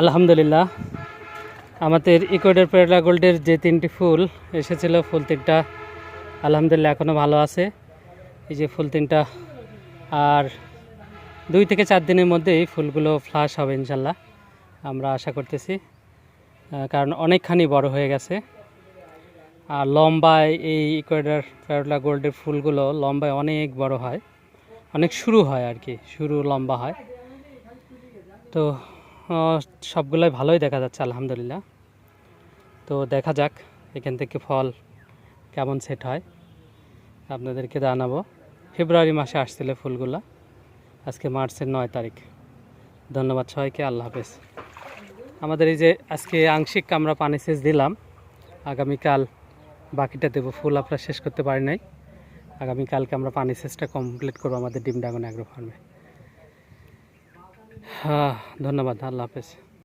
আলহামদুলিল্লাহ, আমাদের ইকুয়েডর পেরলা গোল্ডের যে 3টি ফুল এসেছিল, ফুল 3টা আলহামদুলিল্লাহ এখনও ভালো আছে। এই যে ফুল 3টা, আর 2 থেকে 4 দিনের মধ্যেই ফুলগুলো ফ্লাশ হবে ইনশাল্লাহ, আমরা আশা করতেছি। কারণ অনেকখানি বড় হয়ে গেছে। আর লম্বায় এই ইকুয়েডর পেরলা গোল্ডের ফুলগুলো লম্বায় অনেক বড় হয়, অনেক শুরু হয় আর কি, শুরু লম্বা হয়। তো সবগুলোই ভালোই দেখা যাচ্ছে আলহামদুলিল্লাহ। তো দেখা যাক এখান থেকে ফল কেমন সেট হয়, আপনাদেরকে জানাবো। ফেব্রুয়ারি মাসে আসছিল ফুলগুলো, আজকে মার্চের 9 তারিখ। ধন্যবাদ সবাইকে, আল্লাহ হাফেজ। আমাদের এই যে আজকে আংশিক আমরা পানি সেচ দিলাম, আগামীকাল বাকিটা দেবো। ফুল আপনারা শেষ করতে পারি নাই, আগামীকালকে আমরা পানি সেচটা কমপ্লিট করবো আমাদের ডিম ড্রাগন অ্যাগ্রো ফার্মে। ধন্যবাদ, আল্লাহ হাফেজ।